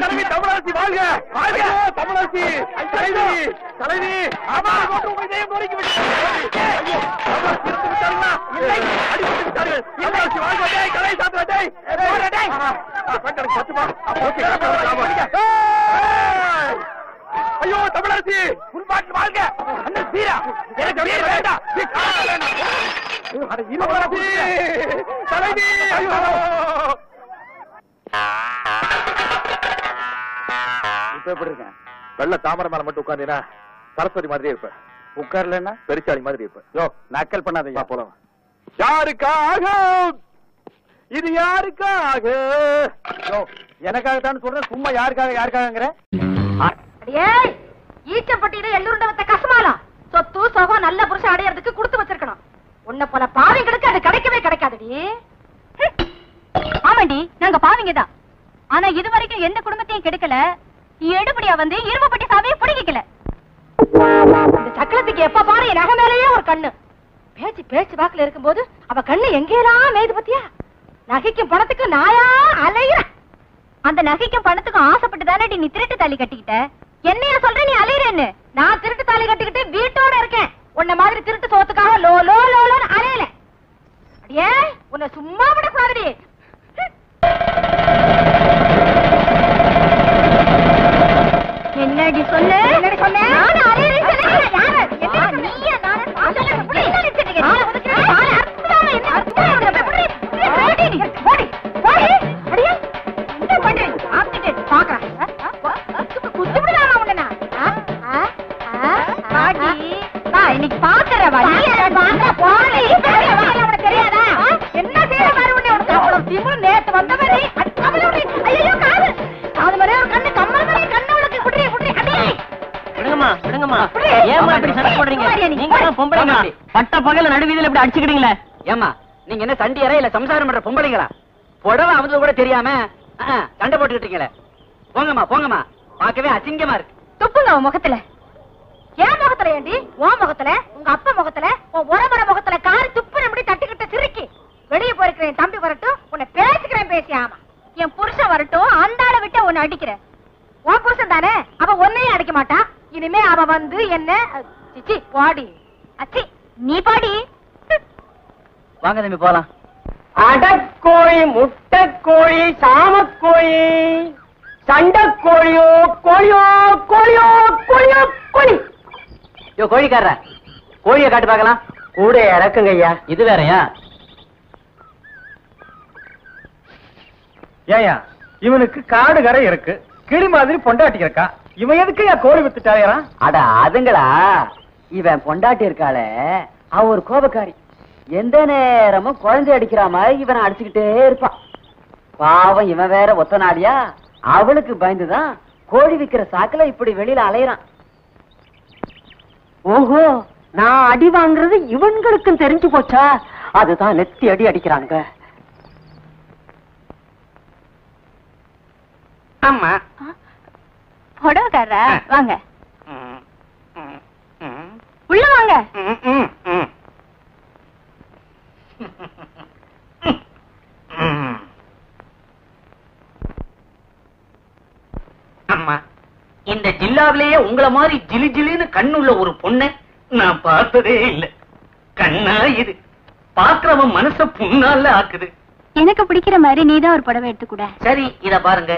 தலைவி தமிழரசி வாழ்க! தமிழரசி தலைவி அம்மாள் போட்டு உங்க இதயம் நொறுக்கி விட்டார்கள். ஐயோ தமிழரசி உள்பாட்டு வாழ்க! அண்ணன் சீரா எனக்கு வேண்டாம். தலைவி இப்ப எப்படி இருக்கேன்? வெள்ள தாமரை மேல மட்டும் உட்கார்ந்தீனா சரஸ்வதி மாதிரியே இருப்ப. உட்கார்லன்னா பெரிச்சாளி மாதிரி இருப்ப. யோ, நக்கல் பண்ணாதீங்க. போலாம். யாருக்காக இது? யாருக்காக? யோ, எனக்காகத்தான் சொல்றேன். சும்மா யாருக்காகங்கிற? ஈச்சப்பட்டியில எள்ளுருண்ட கசமாலம் சொத்து சோகம் நல்ல புருஷன் அடையறதுக்கு கொடுத்து வச்சிருக்கணும். உன்னை போல பாவிங்களுக்கு அது கிடைக்கவே கிடைக்காதுடி. ஆமாண்டி, நாங்க பாவிங்கதான். ஆனா இது வரைக்கும் எந்த குடும்பத்தையும் கெடுக்கல. எடுபடியா வந்து இரும்பப்பட்டி சாமியை பிடிக்கல. இந்த சக்கரத்துக்கு எப்ப பாரு என் நகை மேலேயே ஒரு கண்ணு. பேச்சு வாக்குல இருக்கும்போது அவ கண்ணு எங்கேயெல்லாம் மேய்து பத்தியா? நகைக்கும் பணத்துக்கும் நாயா அலையிற. அந்த நகைக்கும் பணத்துக்கும் ஆசைப்பட்டு தானே நீ திருட்டு தாலி கட்டிக்கிட்ட. என்னைய சொல்ற நீ அலையிறேன்னு? நான் திருட்டு தாலி கட்டிக்கிட்டு வீட்டோட இருக்கேன். உன்ன மாதிரி திருட்டு சோத்துக்காக லோ லோ லோன்னு அலையல. அடியே, உன்னை சும்மா விடக்கூடாதுடி. என்னடி சொல்லு? என்னடி சொன்னே? நான் அலையிறேன்னு சொன்னேன். யாரு? நீயா? நானே பாசல புடி நினைச்சிட்டீங்க. நான் உனக்கு பால அர்த்தமா என்ன அர்த்தமா புடி. ஓடி ஓடி ஓடி. அடியே, என்ன பண்றே? ஆப்டிகே பாக்கறேன். குத்துடுறாமா உன்ன? பாடி வா, இன்னைக்கு பாக்கற வா. நீ பாக்க போடி. உனக்கு தெரியாதா? என்ன செய்ய பாரு உன்னை. உனக்கு அவ்வளவு திமிரு. நேத்து வந்தவரே அவளோட ஐயோ காது காது மாதிரி ஒரு கண்ணு கம்மல் மாதிரி கண்ணு உனக்கு குடி குடி. அடி விடுங்கம்மா. ஏமா இப்படி சண்டை போடுறீங்க? நீங்க தான் பொம்பளைங்க. பட்ட பகல நடுவீதியில இப்படி அடிச்சுக்கிட்டீங்களே. ஏமா, நீங்க என்ன சண்டியரா இல்ல சம்சாரம் பண்ற பொம்பளைங்களா? புடவை அவது கூட தெரியாம சண்டை போட்டுக்கிட்டீங்களே, போங்கம்மா போங்கம்மா, பார்க்கவே அசிங்கமா இருக்கு. துப்புங்க உன் முகத்துல. என் முகத்துல ஏண்டி? உன் முகத்துல, உங்க அப்பா முகத்துல, உன் உறமுறை முகத்துல காரி துப்பு எப்படி தட்டிக்கிட்ட சிரிக்கி. வெளியே போயிருக்கிறேன், தம்பி வரட்டும், உன்னை பேசிக்கிறேன் பேசி. ஆமா, என் புருஷன் வரட்டும், அந்த ஆளை விட்டு உன்னை அடிக்கிறேன். உன் புருஷன் தானே, அவ ஒன்னையும் அடிக்க மாட்டா. இனிமே அவ வந்து என்ன சிச்சி பாடி அச்சி நீ பாடி. வாங்க தம்பி போலாம். அடக்கோழி, முட்டைக்கோழி, சாமக்கோழி, சண்டைக்கோழியோ கோழியோ கோழியோ கோழியோ கோழி. யோ கோழிக்காரர, கோழியை காட்டு பார்க்கலாம். கூட இறக்குங்க ஐயா. இது வேறயா? ஏயா, இவனுக்கு காடு கரை இருக்கு, கிளி மாதிரி பொண்டாட்டி இருக்கா, இவன் எதுக்கு கோழி வித்துட்டாயா? அட அதுங்களா, இவன் பொண்டாட்டி இருக்காளே, அவ ஒரு கோபக்காரி. எந்த நேரமும் குழந்தை அடிக்கிற மாதிரி இவனை அடிச்சுக்கிட்டே இருப்பான். பாவம் இவன் வேற ஒத்தனாடியா, அவளுக்கு பயந்துதான் கோழி விக்கிற சாக்குல இப்படி வெளியில அலையறான். ஓஹோ, நான் அடி வாங்குறது இவன்களுக்கும் தெரிஞ்சு போச்சா? அதுதான் நெத்தி அடி அடிக்கிறாங்க. ஆமா, புடவைக்காரர வாங்க, உள்ள வாங்க. அம்மா, இந்த ஜில்லாவிலேயே உங்கள மாதிரி ஜிலி ஜிலின்னு கண்ணுள்ள ஒரு பொண்ணை நான் பார்த்ததே இல்ல. கண்ணா இது பாக்குறவன் மனச புண்ணால ஆக்குது. எனக்கு பிடிக்கிற மாதிரி நீதான் ஒரு புடவை எடுத்துக்கூட. சரி, இத பாருங்க.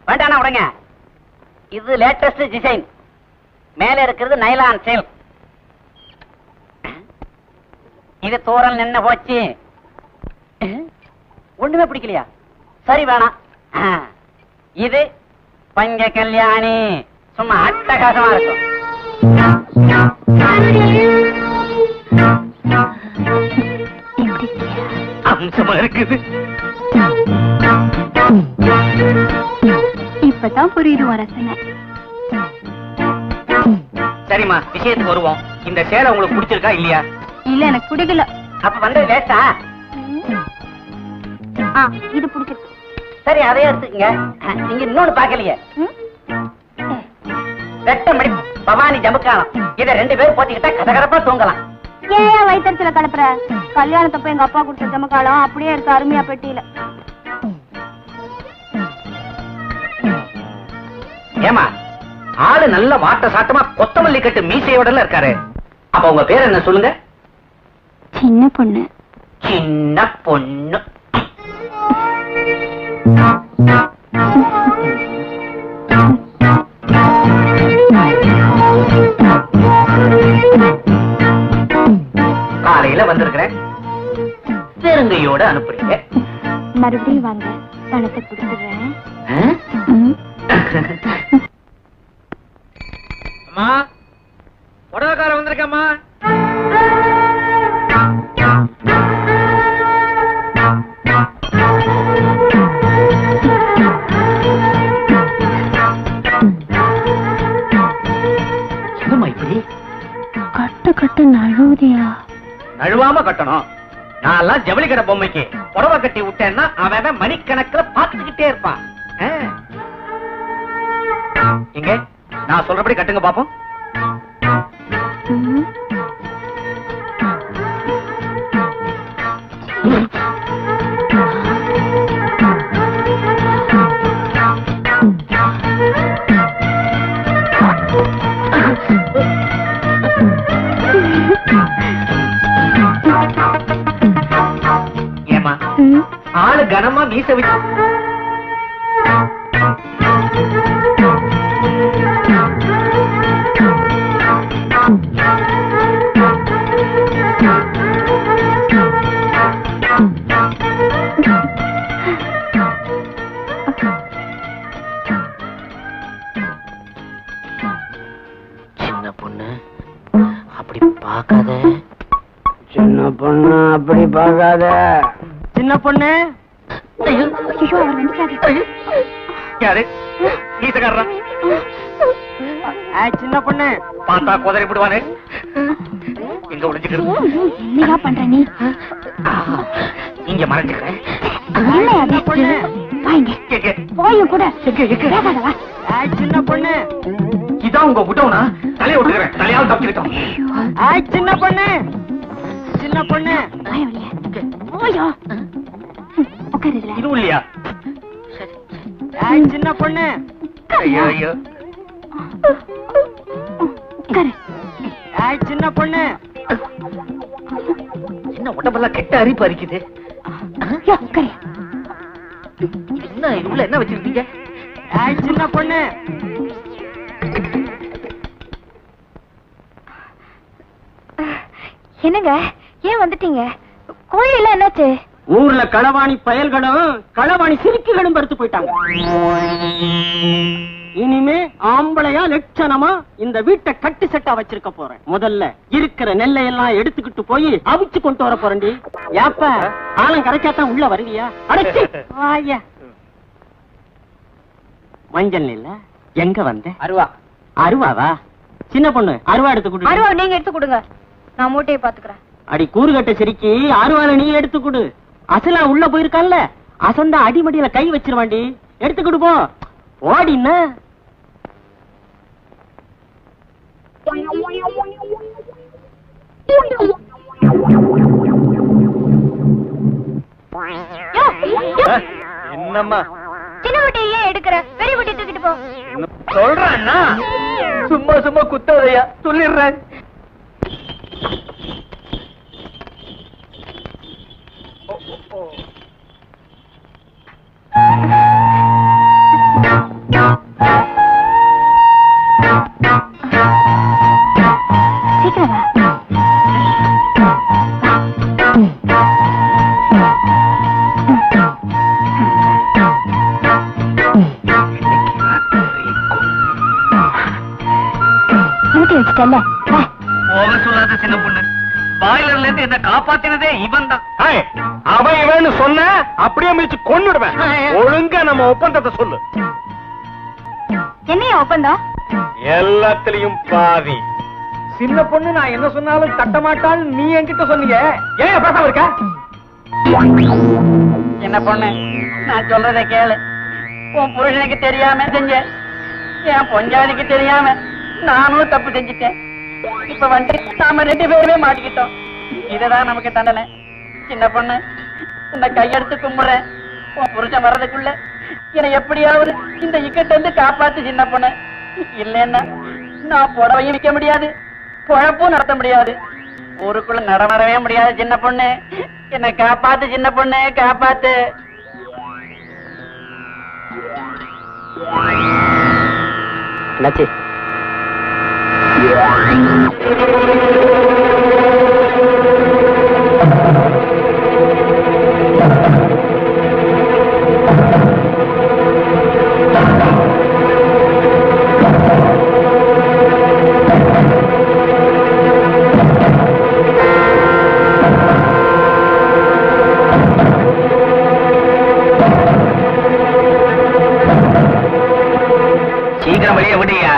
வேண்டானா உடங்க, இது லேட்டஸ்ட் டிசைன். மேல இருக்கிறது நைலான் சேல். இது தூரல் நின்னு போச்சு. ஒண்ணுமே பிடிக்கலையா? சரி வேணாம். இது பஞ்ச கல்யாணி, சும்மா அட்டகாசமா இருக்கும். அம்சமா இருக்குது. இப்பதான் புரியுது வரசனை. சரிம்மா, விஷயத்துக்கு வருவோம். இந்த சேலை உங்களுக்கு பிடிச்சிருக்கா இல்லையா? இல்ல, எனக்கு பிடிக்கல. அப்ப வந்து லேட்டா? இது பிடிச்சிருக்கு. சரி, அதே எடுத்துக்கங்க. நீங்க இன்னொன்னு பாக்கலையே, வெட்டமடி பவானி ஜமுக்காலம். இத 2 பேரும் போட்டிக்கிட்டா கதகரப்பா தூங்கலாம். ஏன் வயிற்றுல கலப்புற? கல்யாணத்தப்ப எங்க அப்பா கொடுத்த ஜமுக்காலம் அப்படியே இருக்கு, அருமையா பெட்டியில. ஏமா, ஆளு நல்ல வாட்ட சாட்டமா கொத்தமல்லி கட்டு மீசையோட இருக்காரு. அப்ப உங்க பேர் என்ன சொல்லுங்க? சின்ன பொண்ணு. சின்ன பொண்ணு. காலையில வந்திருக்கிறேன், பெருங்கையோட அனுப்புறீங்க. மறுபடியும் வாங்க, பணத்தை கொடுத்துடுறேன். அம்மா, புடவைக்கார வந்திருக்கம்மா. கட்டு கட்டு நழுவுதியா? நழுவாம கட்டணும். நான் ஜவுளி கடை பொம்மைக்கு புடவை கட்டி விட்டேன்னா அவன் மணிக்கணக்கில் பார்த்துக்கிட்டே இருப்பான். இங்க நான் சொல்றபடி கட்டுங்க பாப்போம். ஏமா, ஆளு கனமா மீச வச்சு சின்ன பொண்ணு அப்படி பார்க்காத. சின்ன பொண்ணு அப்படி பார்க்காத. சின்ன பொண்ணு. யாரு? கீசக்காரரா? சின்ன பொண்ணு பார்த்தா குதிரை விடுவானே. இங்க ஒளிஞ்சுக்கிறேன். என்னையா பண்ற நீ? இங்க மறைஞ்சுக்கிறேன். போயும் கூட சின்ன பொண்ணு, இதான் உங்க விட்டோனா தலையை விட்டுக்கிறேன். தலையாவது தப்பிக்கிட்டோம். சின்ன பொண்ணு, சின்ன பொண்ணு, போயோ உட்காருல. இதுவும் இல்லையா? சின்ன பொண்ணு, ஐயோ ஐயோ. உட்காரு. சின்ன பொண்ணு, என்ன உடம்பெல்லாம் கெட்ட அரிப்பு அரிக்குது. உட்காரு. என்ன இது உள்ள என்ன வச்சிருக்கீங்க? சின்ன பொண்ணு. என்னங்க ஏன் வந்துட்டீங்க? கோழி எல்லாம் என்னாச்சு? ஊர்ல களவாணி பயல்களும் களவாணி சிரிக்குகளும் படுத்து போயிட்டாங்க. இனிமே ஆம்பளையா லட்சணமா இந்த வீட்டை கட்டு செட்டா வச்சிருக்க போறேன். முதல்ல இருக்கிற நெல்லை எல்லாம் எடுத்துக்கிட்டு போய் அவிச்சு கொண்டு வர போறேன்டி. யாப்ப ஆலம் கரைச்சாத்தான் உள்ள வருவியா? அடைச்சி வாயா. மஞ்சள் இல்ல எங்க வந்த? அருவா. அருவாவா? சின்ன பொண்ணு அருவா எடுத்து கொடு. அருவா நீங்க எடுத்து கொடுங்க, நான் மூட்டையை பாத்துக்கிறேன். அடி கூறுகட்ட சிரிக்கி அருவால நீ எடுத்து கொடு. அசலா உள்ள போயிருக்கான்ல, அசந்தா அடிமடியில கை வச்சிருவாண்டி. எடுத்துக்கிட்டு போ. ஓடின என்னம்மா சின்ன மூட்டையை ஏன் எடுக்கிற? பெரிய மூட்டை தூக்கிட்டு போ. சொல்றேன்னா சும்மா சும்மா குத்தாதையா சொல்லிடுறேன். சீக்கிரம் வா. மூட்டை வச்சுட்டல்ல, வா. போக சொல்லாத சின்ன பொண்ணு. பாய்லர்ல இருந்து என்ன காப்பாத்தினதே இவன் தான். அவன் இவன்னு சொன்ன அப்படியே மிதிச்சு கொன்னுடுவேன். ஒழுங்கா நம்ம ஒப்பந்தத்தை சொல்லு. என்னையா ஒப்பந்தம்? எல்லாத்திலையும் பாதி. சின்ன பொண்ணு நான் என்ன சொன்னாலும் தட்ட மாட்டாள். நீ என்கிட்ட சொன்னீங்க, ஏன் பேசாம இருக்க? என்ன பொண்ணு, நான் சொல்றதை கேளு. உன் புருஷனுக்கு தெரியாம செஞ்ச, என் பொஞ்சாதிக்கு தெரியாம நானும் தப்பு செஞ்சுட்டேன். இப்ப வந்து நாம 2 பேருமே மாட்டிக்கிட்டோம். இதுதான் நமக்கு தண்டனை. சின்ன பொண்ணு, உன்னை கையெடுத்து கும்பிடுறேன். உன் புருஷன் வர்றதுக்குள்ள என்னை எப்படியாவது இந்த இக்கட்ட இருந்து காப்பாத்து சின்ன பொண்ணு. இல்லைன்னா நான் புடவையும் விற்க முடியாது, குழப்பும் நடத்த முடியாது, ஊருக்குள்ள நடமாடவே முடியாது. சின்ன பொண்ணு, என்னை காப்பாத்து சின்ன பொண்ணு, காப்பாத்து. என்னாச்சு? சீக்கிரம் வெளியே விடுயா.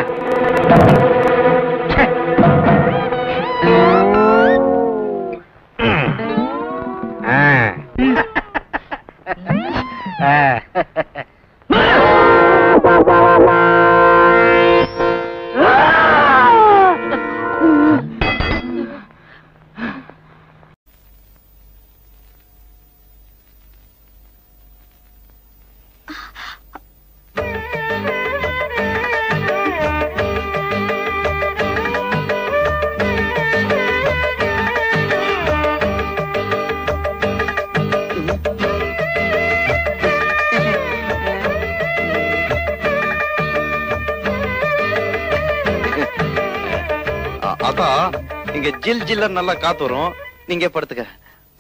இங்க ஜில் ஜில்ல நல்லா காத்து வரும். நீங்க படுத்துக்க.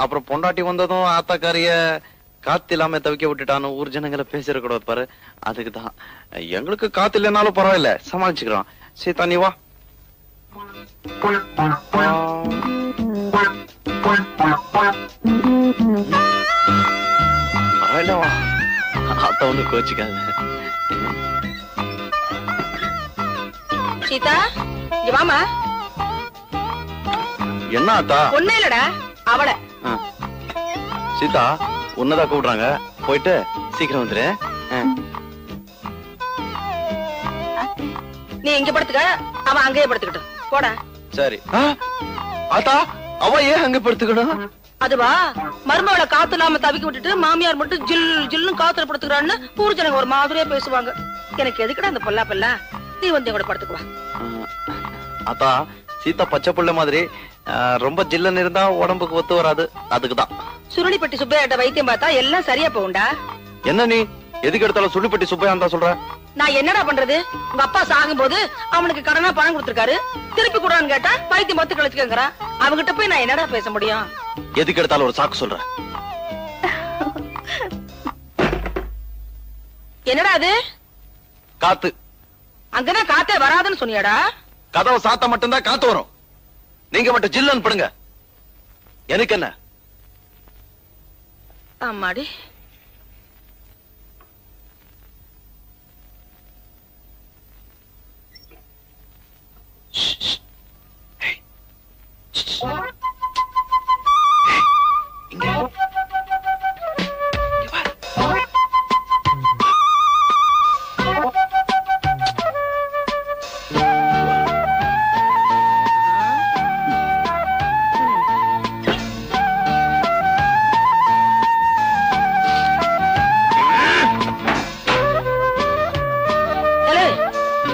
அப்புறம் பொண்டாட்டி வந்ததும் ஆத்தாக்காரிய காத்து இல்லாம தவிக்க விட்டுட்டான்னு ஊர் ஜனங்களை பேசிடக்கூடாது பாரு. அதுக்குதான். எங்களுக்கு காத்து இல்லைனாலும் பரவாயில்ல, சமாளிச்சுக்கிறோம். சீதா நீ வா. பரவாயில்ல வா. ஆத்தா ஒண்ணு கோச்சிக்காது. சீதா இங்க வாமா. என்ன ஆத்தா? ஒண்ணே இல்லடா அவளை. சீதா உன்னதான் கூப்பிடுறாங்க, போயிட்டு சீக்கிரம் வந்துரு. நீ இங்க படுத்துக்க, அவன் அங்கேயே படுத்துக்கிட்டு போடா. சரி. ஆத்தா அவ ஏன் அங்க படுத்துக்கணும்? அதுவா மருமகளை காத்து இல்லாம தவிக்க விட்டுட்டு மாமியார் மட்டும் ஜில் ஜில்னு காத்துல படுத்துக்கிறான்னு ஊர் ஜனங்க ஒரு மாதிரியா பேசுவாங்க. எனக்கு எதுக்குடா அந்த பொல்லா பெல்லா? நீ வந்து கூட படுத்துக்குவா. ஆத்தா சீதா பச்சை புள்ள மாதிரி ரொம்ப ஜில்லன்னு இருந்தா உடம்புக்கு ஒத்து வராது, அதுக்குதான். சுருளிப்பட்டி சுப்பையாட்ட வைத்தியம் பார்த்தா எல்லாம் சரியா போகும்டா. என்ன நீ எதுக்கு எடுத்தாலும் சுருளிப்பட்டி சுப்பையா தான் சொல்ற? நான் என்னடா பண்றது? உங்க அப்பா சாகும் போது அவனுக்கு கடனா பணம் கொடுத்திருக்காரு, திருப்பி கூடான்னு கேட்டா வைத்தியம் மொத்த கழிச்சுக்கங்கறா. அவங்கிட்ட போய் நான் என்னடா பேச முடியும்? எதுக்கு எடுத்தாலும் ஒரு சாக்கு சொல்ற? என்னடா அது? காத்து. அங்கதான் காத்தே வராதுன்னு சொன்னியாடா? கதவை சாத்த மட்டும்தான் காத்து வரும், நீங்க மட்டும் ஜில்லன்னு படுங்க. எனக்கு என்ன? ஆமாடி.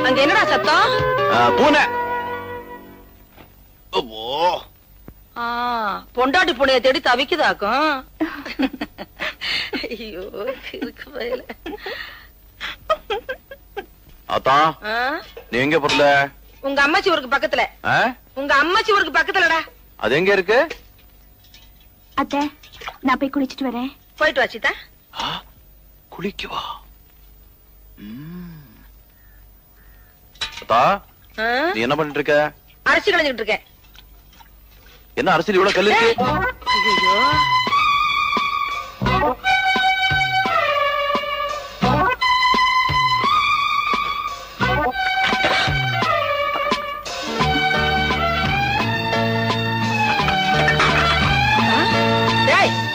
அங்க என்னடா சத்தம்? பூனை. பொண்டாட்டி பூனையை தேடி தவிக்குதாக்கும். ஐயோ ஆத்தா நீ எங்க போறல? உங்க அம்மாச்சி ஊருக்கு பக்கத்துல. உங்க அம்மாச்சி ஊருக்கு பக்கத்துலடா. அது எங்க இருக்கு? அத்தை நான் போய் குளிச்சிட்டு வரேன். போயிட்டு வா சீதா. குளிக்கவா? அத்தா நீ என்ன பண்ணிட்டு இருக்க? அரிசி களைஞ்சிட்டு இருக்கேன். என்ன அரிசியில் இவ்வளவு கல்லு இருக்கு? ஐயோ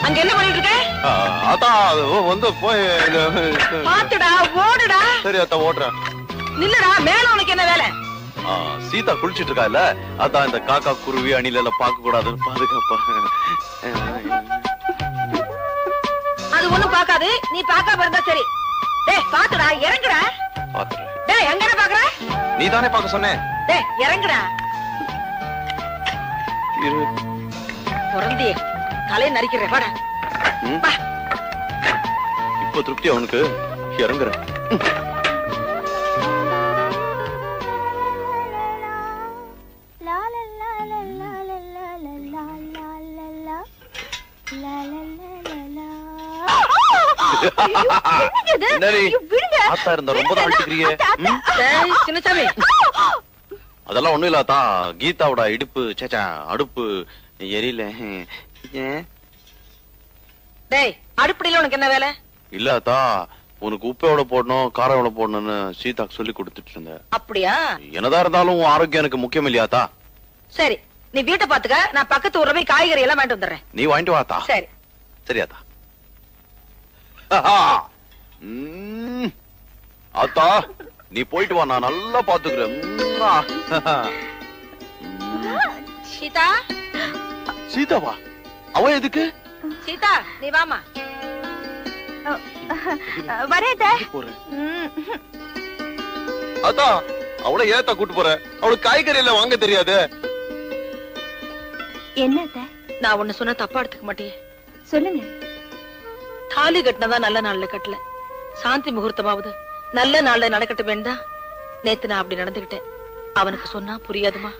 அங்க என்ன பண்ணிட்டு இருக்க? அத்தா வந்து போய் பாத்துடா ஓடுடா. சரி அத்தா ஓடுறேன். நில்லுடா, மேல உனக்கு என்ன வேலை? சீதா குளிச்சிட்டு இருக்கா இல்ல, அதான் இந்த காக்கா குருவி அணில எல்லாம் பார்க்க கூடாதுன்னு பாதுகாப்பா. அது ஒண்ணும் பாக்காது, நீ பாக்காம இருந்தா சரி. டேய் பாத்துடா, இறங்குடா. பாத்துறேன். டேய் எங்கடா பாக்குற? நீ தானே பார்க்க சொன்னே. டேய் இறங்குடா. பொறந்தி தலையை நரிக்கிறேன், வாடா. இப்போ திருப்தி அவனுக்கு, இறங்குறேன். அதெல்லாம் ஒண்ணும் இல்லாதா, கீதாவோட இடுப்பு சேச்சா அடுப்பு எரியல. அடுப்படியில உனக்கு என்ன வேலை? இல்லாதா உனக்கு உப்பையோட போடணும் காரோட போடணும்னு சீதாக்கு சொல்லி கொடுத்துட்டு இருந்த. அப்படியா? என்னதான் இருந்தாலும் ஆரோக்கியம் எனக்கு முக்கியம் இல்லையாத்தா? சரி நீ வீட்டை பாத்துக்க, நான் பக்கத்து ஊர்ல போய் காய்கறி எல்லாம் வாங்கிட்டு வந்துடுறேன். நீ வாங்கிட்டு வாத்தா. சரி சரியாத்தா. அத்தா நீ போயிட்டு வா, நான் நல்லா பாத்துக்கிறேன். சீதா. சீதாவா? அவ எதுக்கு? சீதா நீ வாமா. வரேன். அத்தா அவளை ஏத்தா கூட்டு போற? அவளுக்கு காய்கறி எல்லாம் வாங்க தெரியாது. என்ன? நான் ஒண்ணு சொன்ன தப்பா எடுத்துக்க மாட்டேன். சொல்லுங்க. தாலி கட்டினதா நல்ல நாள்ல கட்டல, சாந்தி முகூர்த்தமாவது நல்ல நாள்ல நடக்கட்ட வேண்டாம். நேத்து நான் அப்படி நடந்துகிட்டேன். அவனுக்கு சொன்னா புரியாதுமா,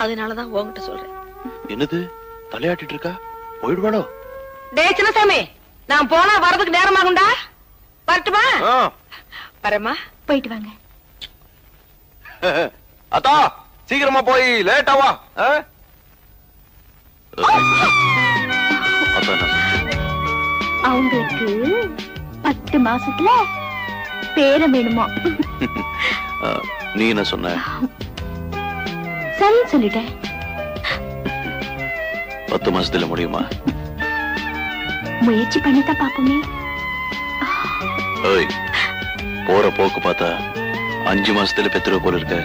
அதனாலதான் உன்கிட்ட சொல்றேன். என்னது தலையாட்டிட்டு இருக்கா? போயிடுவாளோ? டேய் சின்னசாமி, நான் போனா வரதுக்கு நேரமாகும்டா. வரட்டுமா? வரமா. போயிட்டு வாங்க. அத்தா சீக்கிரமா போய் லேட்டாவா. அவங்களுக்கு 10 மாசத்துல பேரம் வேணுமா? நீ என்ன சொன்ன? சரி சொல்லிட்டேன். 10 மாசத்துல முடியுமா? முயற்சி பண்ணித்தான் பாப்போமே. ஓய், போற போக்கு பார்த்தா 5 மாசத்துல பெத்துற போல இருக்க.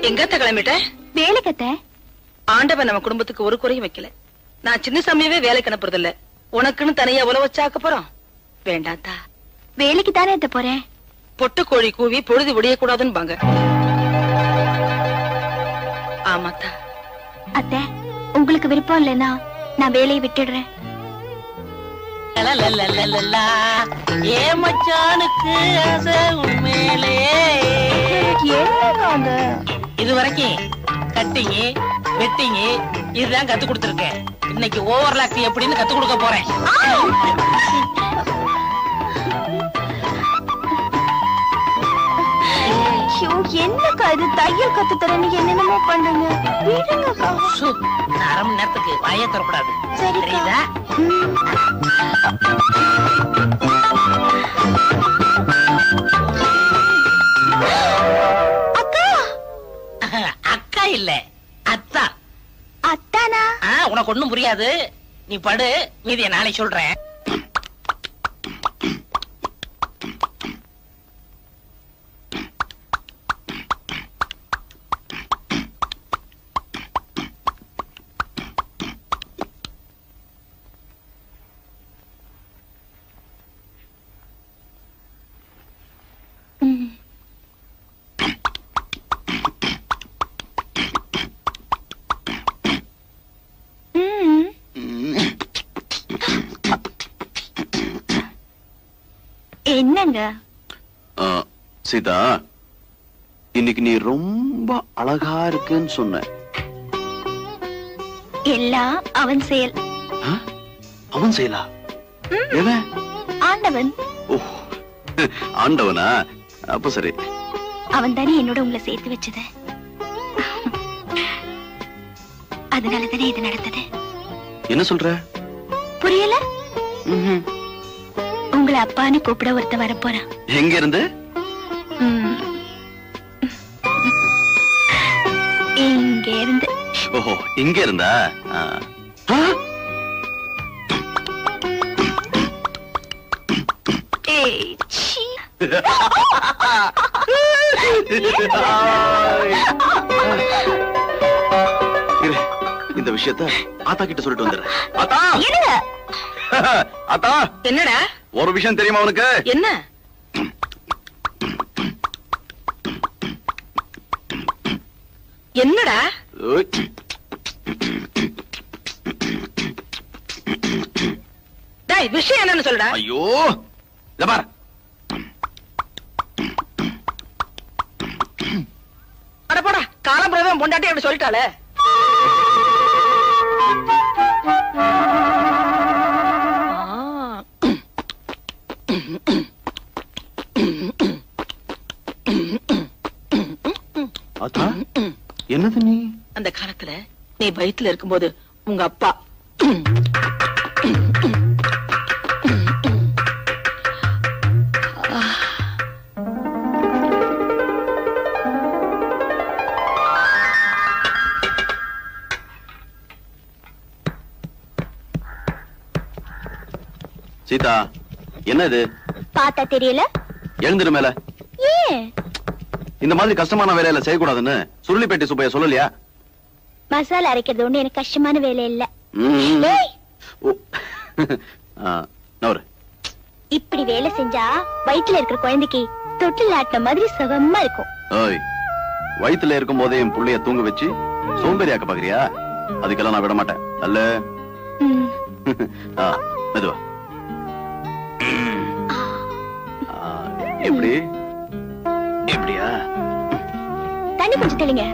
எங்கத்த கிளம்பிட்ட? வேலைக்கத்த. ஆண்டவன் நம்ம குடும்பத்துக்கு ஒரு குறையும் வைக்கல. நான் சின்ன சமயமே வேலைக்கு அனுப்புறது இல்ல. உனக்குன்னு தனியா உல வச்சாக்க போறோம். வேண்டாத்தா. வேலைக்கு தானே எத்த போறேன். பொட்டு கோழி கூவி பொழுது விடிய கூடாதுன்னு பாங்க. ஆமாத்தா. அத்தை, உங்களுக்கு விருப்பம் இல்லைன்னா நான் வேலையை விட்டுடுறேன். ஏ மச்சானுக்கு ஆசை உண்மையிலே. இது வரைக்கும் கட்டிங்க வெட்டிங்க இதுதான் கத்து கொடுத்துருக்கேன். இன்னைக்கு ஓவர்லாக் எப்படின்னு கத்து கொடுக்க போறேன். என்னக்கா இது தையல் கத்து தரேன்னு என்னென்னமோ பண்றீங்க. அரை மணி நேரத்துக்கு வாயே தரக்கூடாது. சரிதா. அக்கா. அக்கா இல்ல அத்தா. அத்தானா? உனக்கு ஒண்ணும் புரியாது. நீ படு, மீதிய நாளை சொல்றேன். என்னங்க சீதா, இன்னைக்கு நீ ரொம்ப அழகா இருக்குன்னு சொன்ன. எல்லாம் அவன் செயல். அவன் செயலா? எவன்? ஆண்டவன். ஆண்டவனா? அப்ப சரி. அவன் தானே என்னோட உங்களை சேர்த்து வச்சது. அதனால தானே இது நடந்தது. என்ன சொல்ற? புரியல? உங்களை அப்பான்னு கூப்பிட ஒருத்த வரப்போறான். எங்க இருந்து? இங்க இருந்து. ஓஹோ, இங்க இருந்தா? இந்த விஷயத்த ஆத்தா கிட்ட சொல்லிட்டு வந்துடுறேன். ஆத்தா! ஆத்தா! என்னடா? ஒரு விஷயம் தெரியுமா உனக்கு? என்ன? என்னடா? டேய், விஷயம் என்னன்னு சொல்லுடா. ஐயோ, இத பாரு. அட போடா, காலம்புறவன் பொண்டாட்டி அப்படி சொல்லிட்டாளே. ஆத்தா, என்னது நீ? அந்த காலத்துல நீ வயித்துல இருக்கும்போது உங்க அப்பா சீதா, என்ன இது? பார்த்தா தெரியல. எழுந்துரு மேல. ஏன் இந்த மாதிரி கஷ்டமான வேலையில செய்யக்கூடாதுன்னு சுருளிப்பேட்டை சுப்பைய சொல்லலையா? மசாலா அரைக்கிறது ஒண்ணு எனக்கு கஷ்டமான வேலை இல்ல. நவரு. இப்படி வேலை செஞ்சா வயிற்றுல இருக்கிற குழந்தைக்கு தொட்டில் ஆட்டின மாதிரி சுகமா இருக்கும். ஓய், வயிற்றுல இருக்கும் போதே என் புள்ளைய தூங்க வச்சு சோம்பேறியாக்க பாக்குறியா? அதுக்கெல்லாம் நான் விட மாட்டேன். அல்ல மெதுவா. எப்படி? எப்படியா? தண்ணி கொஞ்சம் தெளிங்க.